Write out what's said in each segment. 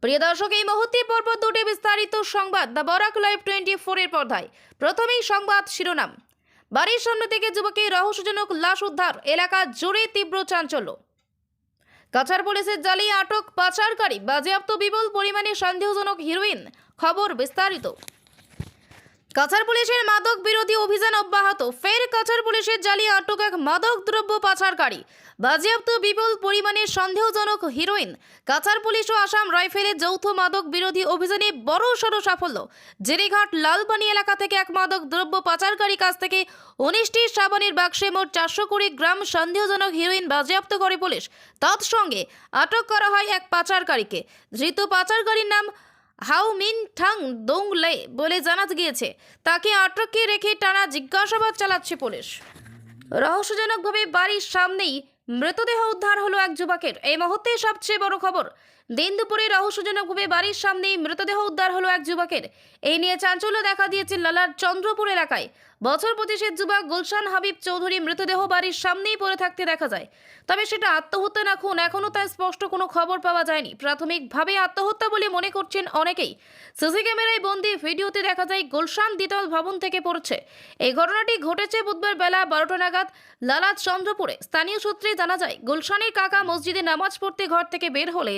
প্রিয় দর্শক, এই মুহূর্তে পরপর দুটি বিস্তারিত সংবাদ দ্য বরাক লাইভ 24 এর পর্দায়। প্রথমেই সংবাদ শিরোনাম। বাড়ির সামনে থেকে যুবকের রহস্যজনক লাশ উদ্ধার, এলাকা জুড়ে তীব্র চাঞ্চল্য। কাছাড় পুলিশের জালে আটক পাচারকারী, বাজেয়াপ্ত বিপুল পরিমাণে সন্দেহজনক হিরোইন। খবর বিস্তারিত। কাছাড় পুলিশের মাদক বিরোধী অভিযান অব্যাহত। ফের কাছাড় পুলিশের জালে আটক এক মাদক দ্রব্য পাচারকারী, বাজেয়াপ্ত বিপুল পরিমাণে সন্দেহজনক হিরোইন। কাছাড় পুলিশ ও আসাম রাইফেলের যৌথ মাদক বিরোধী অভিযানে বড়সড় সাফল্য। জেরিঘাট লালপানি এলাকা থেকে এক মাদক দ্রব্য পাচারকারী কাছ থেকে 19টি সাবানের বাক্সে মোট 420 গ্রাম সন্দেহজনক হিরোইন বাজেয়াপ্ত করে পুলিশ। তৎসঙ্গে আটক করা হয় এক পাচারকারীকে। ধৃত পাচারকারীর নাম হাউ মিন ঠাং দোংলে বলে জানা গিয়েছে। তাকে আটকে রেখে টানা জিজ্ঞাসাবাদ চালাচ্ছে পুলিশ। রহস্যজনকভাবে বাড়ির সামনেই মৃতদেহ উদ্ধার হলো এক যুবকের। এই মুহূর্তে সবচেয়ে বড় খবর, দিন দুপুরে রহস্যজনকভাবে বাড়ির সামনেই মৃতদেহ উদ্ধার হলো এক যুবকের। এই নিয়ে চাঞ্চল্য দেখা দিয়েছে লালার চন্দ্রপুর এলাকায়। বছর 25-এর যুবক গুলশান হাবিব চৌধুরী মৃতদেহ বাড়ির সামনেই পড়ে থাকতে দেখা যায়। তবে সেটা আত্মহত্যা না খুন এখনও তার স্পষ্ট কোনো খবর পাওয়া যায়নি। প্রাথমিকভাবে আত্মহত্যা বলে মনে করছেন অনেকেই। সিসি ক্যামেরায় বন্দি ভিডিওতে দেখা যায় গুলশান দ্বিতল ভবন থেকে পড়ছে। এই ঘটনাটি ঘটেছে বুধবার বেলা 12টা নাগাদ লালার চন্দ্রপুরে। স্থানীয় সূত্রে জানা যায়, গুলশানের কাকা মসজিদে নামাজ পড়তে ঘর থেকে বের হলে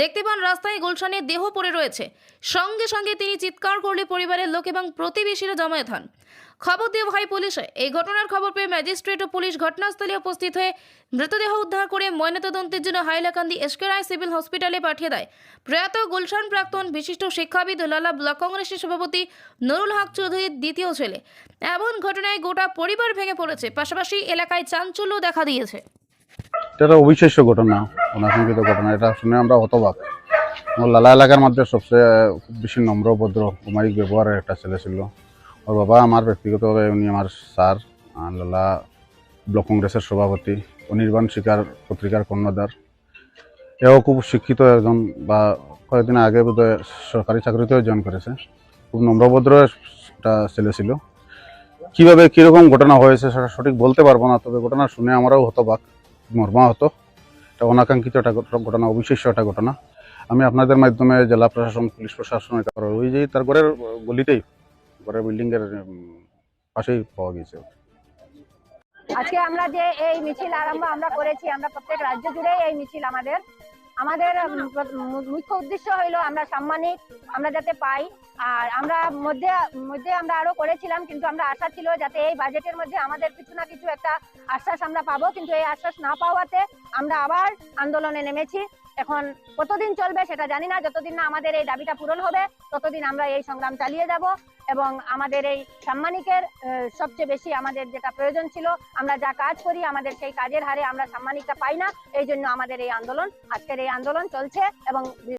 দেখতে পান রাস্তায় গুলশানের দেহ পড়ে রয়েছে। সঙ্গে সঙ্গে তিনি চিৎকার করলে পরিবারের লোক এবং প্রতিবেশীরা জমায়েত হন। খবর দেওয়া হয় পুলিশে। এই ঘটনার খবর পেয়ে ম্যাজিস্ট্রেট ও পুলিশ ঘটনাস্থলে উপস্থিত হয়ে মৃতদেহ উদ্ধার করে ময়নাতদন্তের জন্য হাইলাকান্দি এসকেরায় সিভিল হসপিটালে পাঠিয়ে দেয়। প্রয়াত গুলশান প্রাক্তন বিশিষ্ট শিক্ষাবিদ লালা ব্লক কংগ্রেসের সভাপতি নুরুল হক চৌধুরীর দ্বিতীয় ছেলে। এমন ঘটনায় গোটা পরিবার ভেঙে পড়েছে, পাশাপাশি এলাকায় চাঞ্চল্য দেখা দিয়েছে। এটা অবিশ্বাস্য ঘটনা, অনাকাঙ্ক্ষিত ঘটনা। এটা শুনে আমরা হতবাক। লালা এলাকার মধ্যে সবচেয়ে খুব বেশি নম্র, ভদ্র, অমায়িক ব্যবহারের একটা ছেলে ছিল। ওর বাবা আমার ব্যক্তিগতভাবে উনি আমার স্যার, লালা ব্লক কংগ্রেসের সভাপতি, অনির্বাণ শিকার পত্রিকার কর্ণধার। এও খুব শিক্ষিত একজন, বা কয়েকদিন আগে বোধহয় সরকারি চাকরিতেও জয়েন করেছে। খুব নম্রভদ্র একটা ছেলে ছিল। কীভাবে কীরকম ঘটনা হয়েছে সেটা সঠিক বলতে পারবো না, তবে ঘটনা শুনে আমরাও হতবাক, মর্মাহত। এটা অনাকাঙ্ক্ষিত একটা ঘটনা, অবিশ্বাস্য একটা ঘটনা। আমি আপনাদের মাধ্যমে জেলা প্রশাসন, পুলিশ প্রশাসনের কারণে ওই যে তার ঘরের গলিতেই, ঘরের বিল্ডিংয়ের পাশেই পাওয়া গেছে। আজকে আমরা যে এই মিছিল আরম্ভ আমরা করেছি, আমরা প্রত্যেক রাজ্য জুড়ে এই মিছিল আমাদের মুখ্য উদ্দেশ্য হইলো আমরা সাম্মানিক আমরা যাতে পাই। আর আমরা মধ্যে আমরা আরো করেছিলাম, কিন্তু আমরা আশা ছিল যাতে এই বাজেটের মধ্যে আমাদের কিছু না কিছু একটা আশ্বাস আমরা পাবো, কিন্তু এই আশ্বাস না পাওয়াতে আমরা আবার আন্দোলনে নেমেছি। এখন কতদিন চলবে সেটা জানি না। যতদিন না আমাদের এই দাবিটা পূরণ হবে ততদিন আমরা এই সংগ্রাম চালিয়ে যাব। এবং আমাদের এই সাম্মানিকের সবচেয়ে বেশি আমাদের যেটা প্রয়োজন ছিল, আমরা যা কাজ করি আমাদের সেই কাজের হারে আমরা সাম্মানিকটা পাই না। এই জন্য আমাদের এই আন্দোলন, আজকের এই আন্দোলন চলছে। এবং